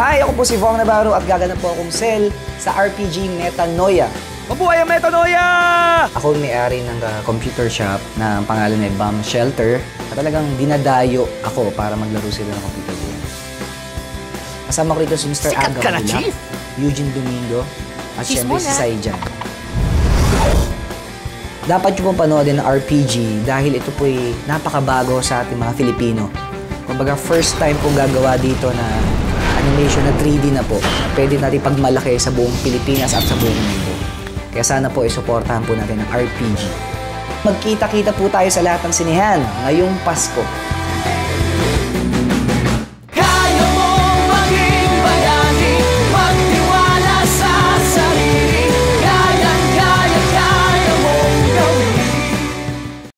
Hi, ako po si Vong Navarro at gaganap po akong Cell sa RPG Metanoia. Mabuhay ang Metanoia! Ako may-ari ng computer shop na ang pangalan ay Bomb Shelter. At talagang dinadayo ako para maglaro sila ng computer game. Kasama ko rito si Mr. Sikat Aga ka na, Bulak, Chief! Eugene Domingo, at syempre si Chismona. Saijan. Dapat nyo pong panoodin ng RPG dahil ito po'y napakabago sa ating mga Filipino. Kumbaga, first time pong gagawa dito na animation na 3D na po. Pwede natin pagmalaki sa buong Pilipinas at sa buong mundo. Kaya sana po isuportahan po natin ang RPG. Magkita-kita po tayo sa lahat ng sinehan ngayong Pasko.